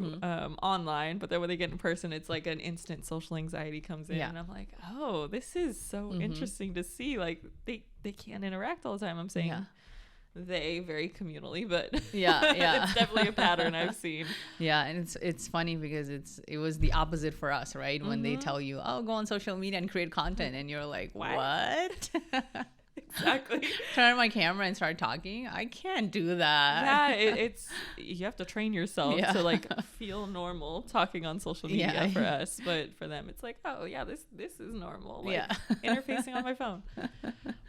online, but then when they get in person, it's like an instant social anxiety comes in, and I'm like, oh, this is so interesting to see. Like they can't interact all the time. I'm saying they very communally, but it's definitely a pattern I've seen. And it's funny because it was the opposite for us, right? When they tell you, oh, go on social media and create content, and you're like, what? Exactly. Turn on my camera and start talking. I can't do that. Yeah, it's you have to train yourself to like feel normal talking on social media for us, but for them it's like, oh yeah, this is normal. Like interfacing on my phone.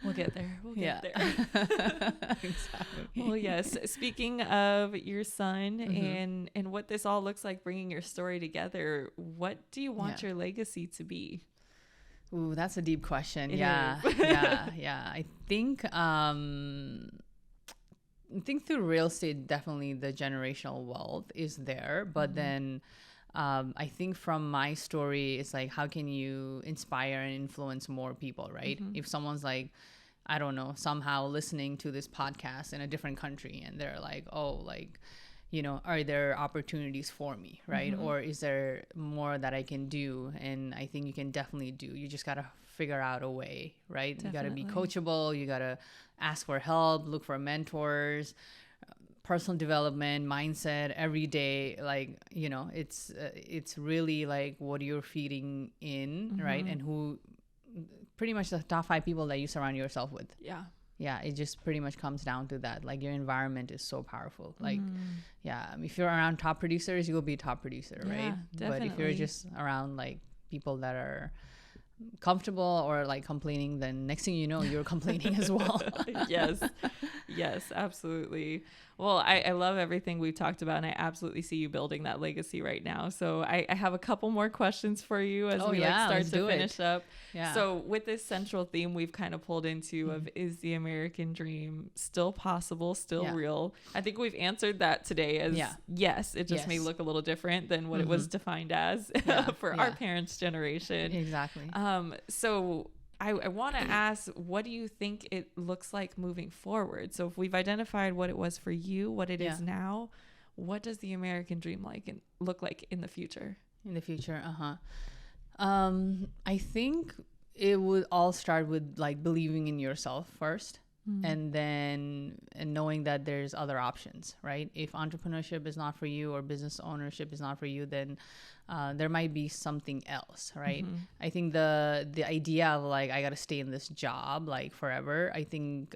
We'll get there. We'll get there. Exactly. Well, yes. Speaking of your son and what this all looks like, bringing your story together, what do you want your legacy to be? Ooh, that's a deep question. It yeah. I think through real estate, definitely the generational wealth is there. But then I think from my story, it's like, how can you inspire and influence more people, right? If someone's like, I don't know, somehow listening to this podcast in a different country and they're like, oh, like, you know, are there opportunities for me, right? Or is there more that I can do? And I think you can definitely do. You just got to figure out a way, right? Definitely. You got to be coachable. You got to ask for help, look for mentors, personal development, mindset every day. Like, you know, it's really like what you're feeding in, right? And who pretty much the top 5 people that you surround yourself with. Yeah, it just pretty much comes down to that. Like, your environment is so powerful. Like, if you're around top producers, you'll be a top producer, right? Definitely. But if you're just around like people that are comfortable or like complaining, then next thing you know, you're complaining as well. Yes, absolutely. Well, I love everything we've talked about, and I absolutely see you building that legacy right now. So I have a couple more questions for you as we start to finish up. So with this central theme we've kind of pulled into of, is the American dream still possible, still real? I think we've answered that today as yes. It just may look a little different than what it was defined as for our parents' generation. Exactly. So I want to ask, what do you think it looks like moving forward? So if we've identified what it was for you, what it is now, what does the American dream look like in the future? In the future, I think it would all start with like believing in yourself first, and then knowing that there's other options, right? If entrepreneurship is not for you or business ownership is not for you, then there might be something else, right? I think the idea of like, I got to stay in this job like forever, I think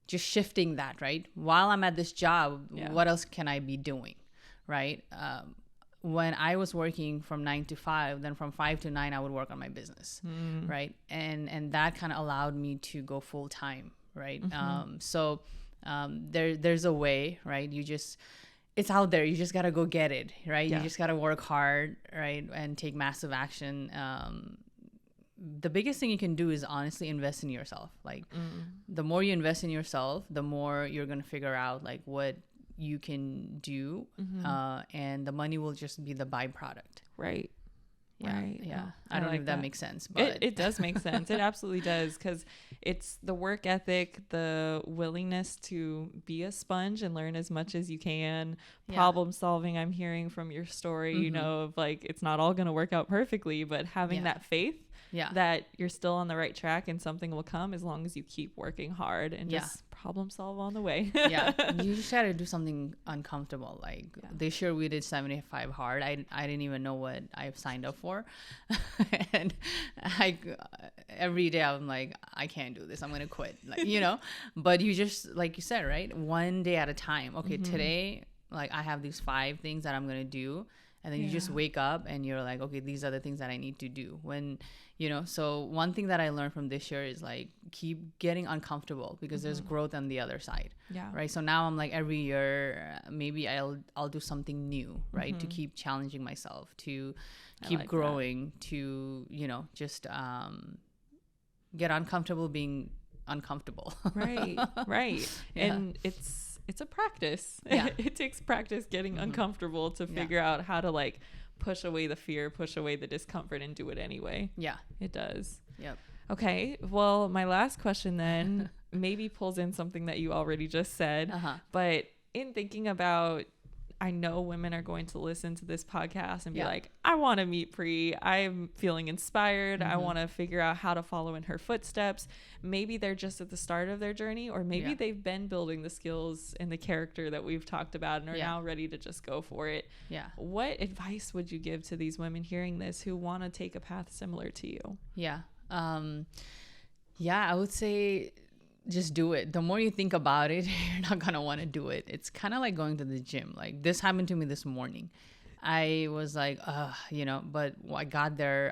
just shifting that, right? While I'm at this job, what else can I be doing, right? When I was working from 9 to 5, then from 5 to 9, I would work on my business, right? And that kind of allowed me to go full time, right? So there's a way, right? It's out there. You just got to go get it, right? You just got to work hard, right? And take massive action. The biggest thing you can do is honestly invest in yourself. Like the more you invest in yourself, the more you're going to figure out like what you can do, and the money will just be the byproduct. Right. Yeah. I don't know if that makes sense, but it does make sense. It absolutely does, because it's the work ethic, the willingness to be a sponge and learn as much as you can, problem solving. I'm hearing from your story, you know, of like, it's not all going to work out perfectly, but having that faith that you're still on the right track and something will come as long as you keep working hard and just problem solve on the way. You just gotta do something uncomfortable. Like this year we did 75 hard. I didn't even know what I've signed up for. And every day I'm like, I can't do this, I'm gonna quit, like, you know. But you just, like you said, right, one day at a time. Okay, today, like, I have these 5 things that I'm gonna do. And then you just wake up and you're like, okay, these are the things that I need to do. When, you know, so one thing that I learned from this year is like, keep getting uncomfortable, because there's growth on the other side. Right. So now I'm like, every year, maybe I'll do something new, right? To keep challenging myself, to keep like growing, to, you know, just get uncomfortable being uncomfortable. Right. And it's a practice. It takes practice getting uncomfortable to figure out how to like push away the fear, push away the discomfort, and do it anyway. It does. Okay, well, my last question then maybe pulls in something that you already just said, but in thinking about, I know women are going to listen to this podcast and be like, I want to meet Pri. I'm feeling inspired. I want to figure out how to follow in her footsteps. Maybe they're just at the start of their journey, or maybe they've been building the skills and the character that we've talked about and are now ready to just go for it. What advice would you give to these women hearing this who want to take a path similar to you? Yeah, I would say just do it. The more you think about it, you're not going to want to do it. It's kind of like going to the gym. Like this happened to me this morning. I was like, but I got there.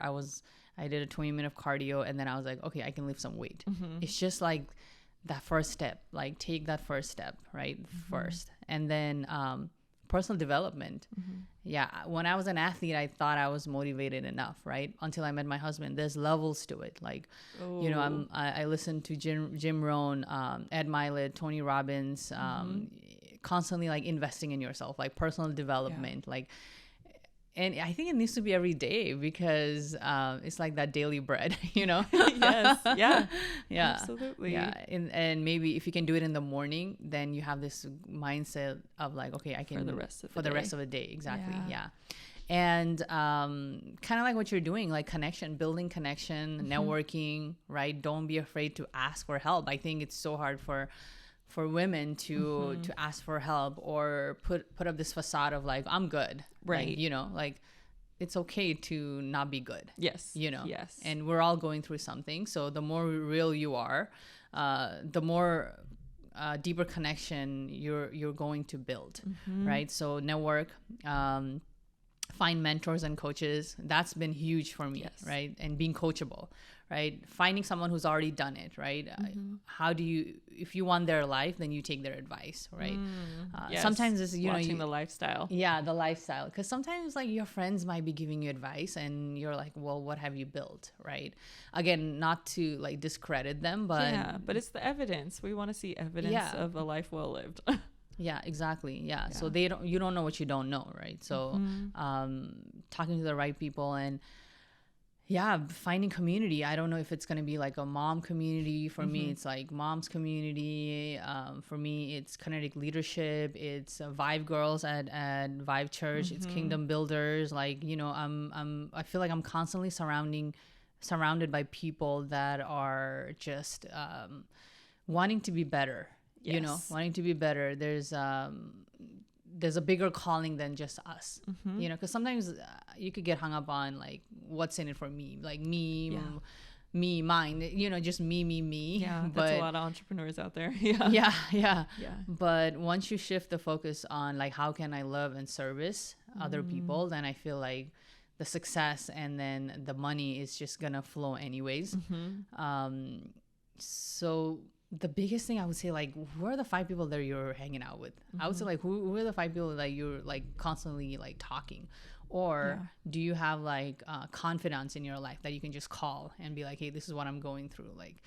I did a 20-minute cardio and then I was like, okay, I can lift some weight. It's just like that first step, like take that first step, right? First. And then, personal development. Yeah. When I was an athlete, I thought I was motivated enough, right? Until I met my husband. There's levels to it. Like, I listen to Jim Rohn, Ed Milet, Tony Robbins, constantly like investing in yourself, like personal development, and I think it needs to be every day because it's like that daily bread, Yes. Yeah. Absolutely. Yeah. And maybe if you can do it in the morning, then you have this mindset of like, okay, I can for the rest of the day. Exactly. Yeah. And kind of like what you're doing, like building connection, networking, right? Don't be afraid to ask for help. I think it's so hard for women to ask for help or put up this facade of like, I'm good. Right. Like, like it's okay to not be good. Yes. Yes. And we're all going through something. So the more real you are, the more deeper connection you're going to build. Right. So network, find mentors and coaches. That's been huge for me. Yes. Right. And being coachable. Right. Finding someone who's already done it. Right. How do you, if you want their life, then you take their advice. Right. Yes. Sometimes it's, watching the lifestyle. Yeah. The lifestyle. Because sometimes like your friends might be giving you advice and you're like, well, what have you built? Right. Again, not to like discredit them, but it's the evidence. We want to see evidence of a life well lived. Yeah, exactly. Yeah. So you don't know what you don't know. Right. So, talking to the right people and finding community. I don't know if it's going to be like a mom community. For me, it's like mom's community. For me, it's kinetic leadership. It's Vibe Girls at Vibe Church. It's Kingdom Builders. Like, I feel like I'm constantly surrounded by people that are just wanting to be better. Yes. Wanting to be better. There's a bigger calling than just us, because sometimes you could get hung up on like, what's in it for me? Like me, mine, just me. Yeah. But that's a lot of entrepreneurs out there. Yeah. But once you shift the focus on like, how can I love and service other people, then I feel like the success and then the money is just going to flow anyways. So the biggest thing I would say, like, who are the 5 people that you're hanging out with? I would say, like, who are the 5 people that you're, like, constantly, like, talking? Or do you have, like, confidence in your life that you can just call and be like, hey, this is what I'm going through? Like,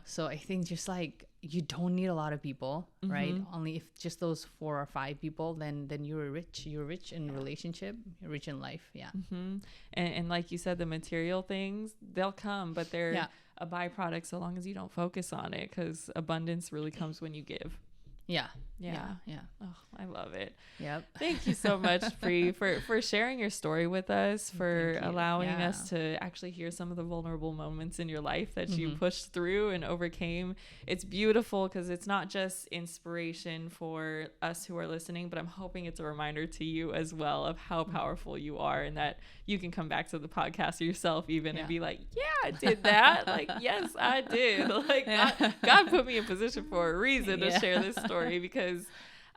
so I think just, like, you don't need a lot of people, right? Only if just those 4 or 5 people, then you're rich. You're rich in relationship, you're rich in life. Yeah. And like you said, the material things, they'll come, but they're a byproduct so long as you don't focus on it, because abundance really comes when you give. Yeah. Oh, I love it. Yep. Thank you so much, Pri, for sharing your story with us, for allowing us to actually hear some of the vulnerable moments in your life that you pushed through and overcame. It's beautiful because it's not just inspiration for us who are listening, but I'm hoping it's a reminder to you as well of how powerful you are, and that you can come back to the podcast yourself even and be like, yeah, I did that. Like, yes, I did. Like, God put me in position for a reason to share this story, because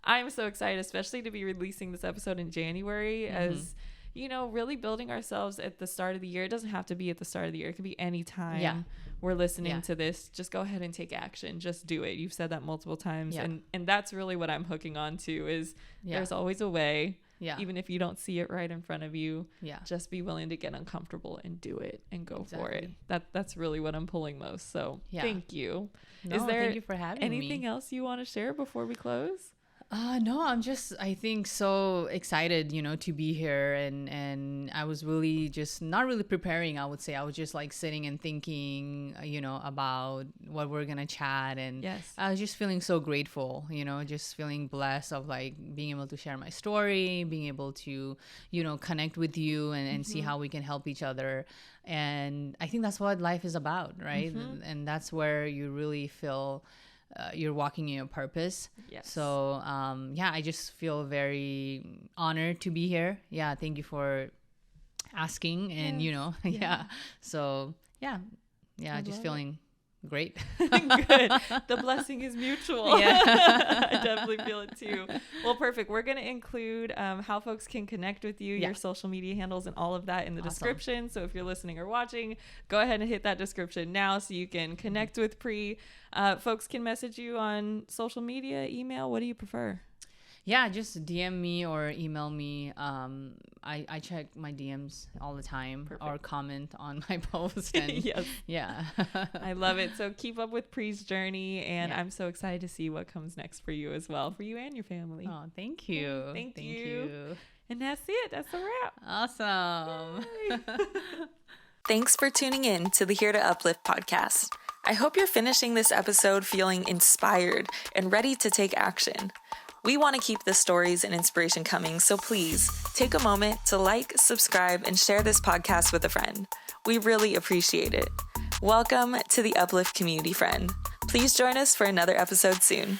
I'm so excited, especially to be releasing this episode in January, as really building ourselves at the start of the year. It doesn't have to be at the start of the year. It could be any time we're listening to this. Just go ahead and take action. Just do it. You've said that multiple times. And that's really what I'm hooking on to, is there's always a way. Yeah. Even if you don't see it right in front of you, just be willing to get uncomfortable and do it and go for it. That's really what I'm pulling most. So thank you. No, thank you for having me. Anything else you want to share before we close? No, I think so excited, to be here. And I was really just not really preparing, I would say. I was just like sitting and thinking, about what we're going to chat. And I was just feeling so grateful, just feeling blessed of like being able to share my story, being able to, connect with you and see how we can help each other. And I think that's what life is about, right? And that's where you really feel you're walking in your purpose. So I just feel very honored to be here. Thank you for asking. And so just feeling great. Good. The blessing is mutual. Yeah. I definitely feel it too. Well, perfect. We're going to include how folks can connect with you, your social media handles, and all of that in the description. So if you're listening or watching, go ahead and hit that description now so you can connect with Pri. Folks can message you on social media, email. What do you prefer? Yeah, just DM me or email me. I check my DMs all the time. Perfect. Or comment on my post. And yes. Yeah. I love it. So keep up with Pri's journey, and I'm so excited to see what comes next for you as well, for you and your family. Oh, thank you. Thank you. And that's it. That's a wrap. Awesome. Thanks for tuning in to the Here to Uplift podcast. I hope you're finishing this episode feeling inspired and ready to take action. We want to keep the stories and inspiration coming, so please take a moment to like, subscribe, and share this podcast with a friend. We really appreciate it. Welcome to the Uplift community, friend. Please join us for another episode soon.